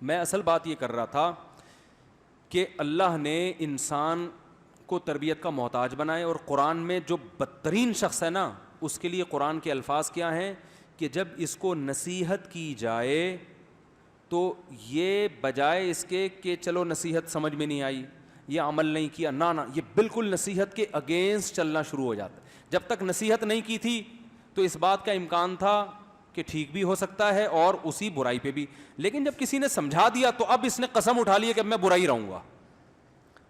میں اصل بات یہ کر رہا تھا کہ اللہ نے انسان کو تربیت کا محتاج بنائے, اور قرآن میں جو بدترین شخص ہے نا, اس کے لیے قرآن کے الفاظ کیا ہیں کہ جب اس کو نصیحت کی جائے تو یہ بجائے اس کے کہ چلو نصیحت سمجھ میں نہیں آئی, یہ عمل نہیں کیا, نہ یہ بالکل نصیحت کے اگینسٹ چلنا شروع ہو جاتا ہے. جب تک نصیحت نہیں کی تھی تو اس بات کا امکان تھا کہ ٹھیک بھی ہو سکتا ہے اور اسی برائی پہ بھی, لیکن جب کسی نے سمجھا دیا تو اب اس نے قسم اٹھا لی کہ اب میں برا ہی رہوں گا.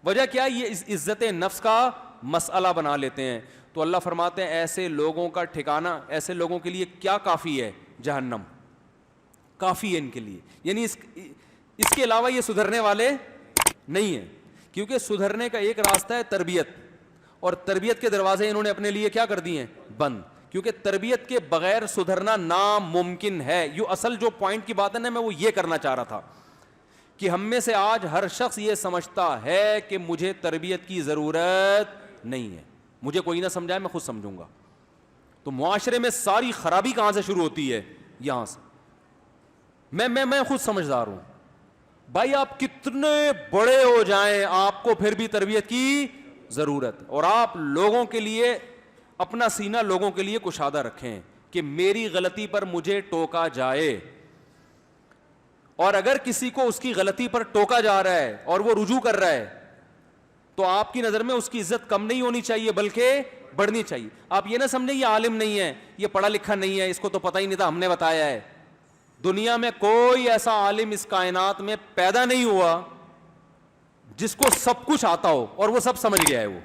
وجہ کیا؟ یہ عزت نفس کا مسئلہ بنا لیتے ہیں. تو اللہ فرماتے ہیں ایسے لوگوں کا ٹھکانہ, ایسے لوگوں کے لیے کیا کافی ہے؟ جہنم کافی ہے ان کے لیے. یعنی اس کے علاوہ یہ سدھرنے والے نہیں ہیں, کیونکہ سدھرنے کا ایک راستہ ہے تربیت, اور تربیت کے دروازے انہوں نے اپنے لیے کیا کر دیے ہیں؟ بند. کیونکہ تربیت کے بغیر سدھرنا ناممکن ہے. یہ اصل جو پوائنٹ کی بات ہے نا, میں وہ یہ کرنا چاہ رہا تھا کہ ہم میں سے آج ہر شخص یہ سمجھتا ہے کہ مجھے تربیت کی ضرورت نہیں ہے, مجھے کوئی نہ سمجھائے میں خود سمجھوں گا. تو معاشرے میں ساری خرابی کہاں سے شروع ہوتی ہے؟ یہاں سے. میں خود سمجھدار ہوں بھائی, آپ کتنے بڑے ہو جائیں آپ کو پھر بھی تربیت کی ضرورت, اور آپ لوگوں کے لیے اپنا سینہ لوگوں کے لیے کشادہ رکھیں کہ میری غلطی پر مجھے ٹوکا جائے, اور اگر کسی کو اس کی غلطی پر ٹوکا جا رہا ہے اور وہ رجوع کر رہا ہے تو آپ کی نظر میں اس کی عزت کم نہیں ہونی چاہیے بلکہ بڑھنی چاہیے. آپ یہ نہ سمجھیں یہ عالم نہیں ہے, یہ پڑھا لکھا نہیں ہے, اس کو تو پتہ ہی نہیں تھا, ہم نے بتایا ہے. دنیا میں کوئی ایسا عالم اس کائنات میں پیدا نہیں ہوا جس کو سب کچھ آتا ہو اور وہ سب سمجھ گیا ہے وہ,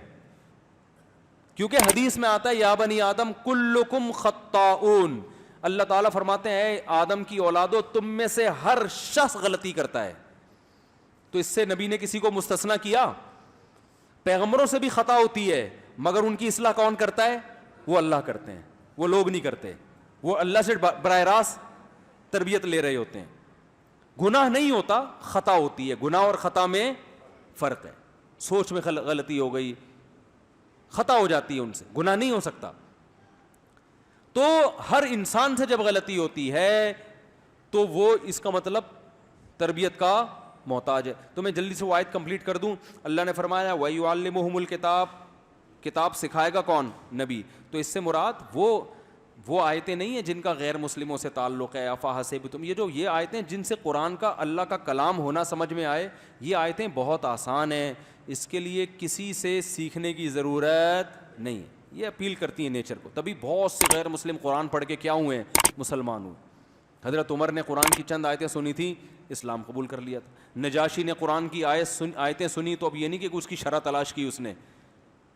کیونکہ حدیث میں آتا ہے یا بنی آدم کلکم خطاؤن. اللہ تعالیٰ فرماتے ہیں اے آدم کی اولادو, تم میں سے ہر شخص غلطی کرتا ہے. تو اس سے نبی نے کسی کو مستثنا کیا؟ پیغمبروں سے بھی خطا ہوتی ہے, مگر ان کی اصلاح کون کرتا ہے؟ وہ اللہ کرتے ہیں, وہ لوگ نہیں کرتے. وہ اللہ سے براہ راست تربیت لے رہے ہوتے ہیں. گناہ نہیں ہوتا, خطا ہوتی ہے. گناہ اور خطا میں فرق ہے. سوچ میں غلطی ہو گئی, خطا ہو جاتی ہے, ان سے گناہ نہیں ہو سکتا. تو ہر انسان سے جب غلطی ہوتی ہے تو وہ اس کا مطلب تربیت کا محتاج ہے. تو میں جلدی سے وہ آیت کمپلیٹ کر دوں. اللہ نے فرمایا وَيُعَلِّمُهُمُ الْكِتَابَ, کتاب سکھائے گا کون؟ نبی. تو اس سے مراد وہ آیتیں نہیں ہیں جن کا غیر مسلموں سے تعلق ہے. افحسبتم, یہ آیتیں جن سے قرآن کا اللہ کا کلام ہونا سمجھ میں آئے, یہ آیتیں بہت آسان ہیں, اس کے لیے کسی سے سیکھنے کی ضرورت نہیں. یہ اپیل کرتی ہیں نیچر کو. تبھی بہت سے غیر مسلم قرآن پڑھ کے کیا ہوئے ہیں؟ مسلمان ہوئے. حضرت عمر نے قرآن کی چند آیتیں سنی تھی, اسلام قبول کر لیا تھا. نجاشی نے قرآن کی آیتیں سنی تو اب یہ نہیں کہ اس کی شرح تلاش کی, اس نے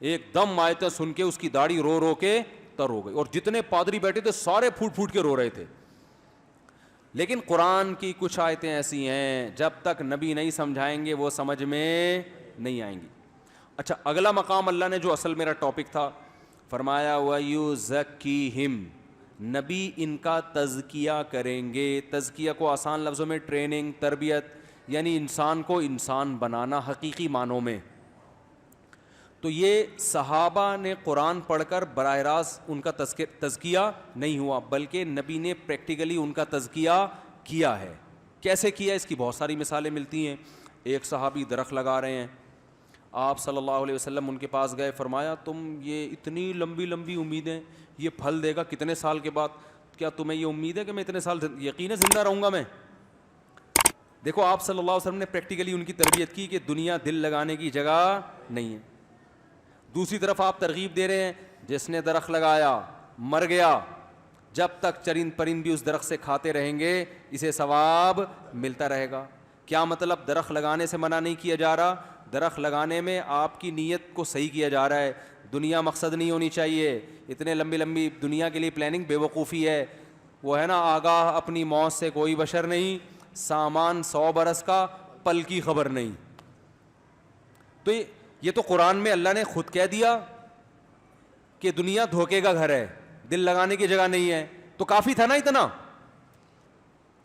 ایک دم آیتیں سن کے اس کی داڑھی رو رو کے تر ہو گئی, اور جتنے پادری بیٹھے تھے سارے پھوٹ پھوٹ کے رو رہے تھے. لیکن قرآن کی کچھ آیتیں ایسی ہیں جب تک نبی نہیں سمجھائیں گے وہ سمجھ میں نہیں آئیں گی. اچھا, اگلا مقام اللہ نے جو اصل میرا ٹاپک تھا, فرمایا وَيُزَكِّيهِمْ, نبی ان کا تزکیہ کریں گے. تزکیہ کو آسان لفظوں میں ٹریننگ, تربیت, یعنی انسان کو انسان بنانا حقیقی معنوں میں. تو یہ صحابہ نے قرآن پڑھ کر براہ راست ان کا تزکیہ نہیں ہوا, بلکہ نبی نے پریکٹیکلی ان کا تزکیہ کیا ہے. کیسے کیا؟ اس کی بہت ساری مثالیں ملتی ہیں. ایک صحابی درخت لگا رہے ہیں, آپ صلی اللہ علیہ وسلم ان کے پاس گئے, فرمایا تم یہ اتنی لمبی لمبی امیدیں, یہ پھل دے گا کتنے سال کے بعد, کیا تمہیں یہ امید ہے کہ میں اتنے سال یقیناً زندہ رہوں گا میں؟ دیکھو آپ صلی اللہ علیہ وسلم نے پریکٹیکلی ان کی تربیت کی کہ دنیا دل لگانے کی جگہ نہیں ہے. دوسری طرف آپ ترغیب دے رہے ہیں, جس نے درخت لگایا مر گیا, جب تک چرند پرند بھی اس درخت سے کھاتے رہیں گے اسے ثواب ملتا رہے گا. کیا مطلب؟ درخت لگانے سے منع نہیں کیا جا رہا, درخت لگانے میں آپ کی نیت کو صحیح کیا جا رہا ہے. دنیا مقصد نہیں ہونی چاہیے. اتنے لمبی لمبی دنیا کے لیے پلاننگ بے وقوفی ہے. وہ ہے نا, آگاہ اپنی موت سے کوئی بشر نہیں, سامان 100 برس کا پل کی خبر نہیں. تو یہ تو قرآن میں اللہ نے خود کہہ دیا کہ دنیا دھوکے کا گھر ہے, دل لگانے کی جگہ نہیں ہے. تو کافی تھا نا, اتنا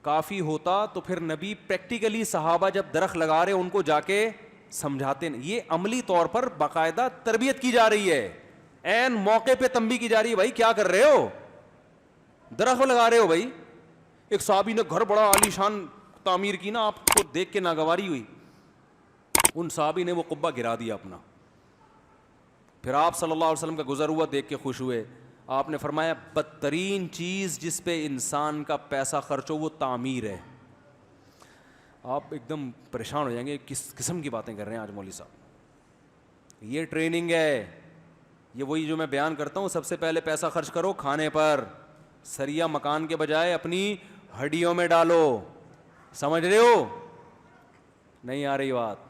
کافی ہوتا تو پھر نبی پریکٹیکلی صحابہ جب درخت لگا رہے ان کو جا کے سمجھاتے. یہ عملی طور پر باقاعدہ تربیت کی جا رہی ہے, عین موقع پہ تنبیہ کی جا رہی ہے, بھائی کیا کر رہے ہو, درخت لگا رہے ہو بھائی. ایک صحابی نے گھر بڑا عالی شان تعمیر کی نا, آپ کو دیکھ کے ناگواری ہوئی. ان صحابی نے وہ قبہ گرا دیا اپنا. پھر آپ صلی اللہ علیہ وسلم کا گزر ہوا دیکھ کے خوش ہوئے. آپ نے فرمایا بدترین چیز جس پہ انسان کا پیسہ خرچ ہو وہ تعمیر ہے. آپ ایک دم پریشان ہو جائیں گے, کس قسم کی باتیں کر رہے ہیں آج مولوی صاحب. یہ ٹریننگ ہے, یہ وہی جو میں بیان کرتا ہوں, سب سے پہلے پیسہ خرچ کرو کھانے پر, سریا مکان کے بجائے اپنی ہڈیوں میں ڈالو. سمجھ رہے ہو؟ نہیں آ رہی بات؟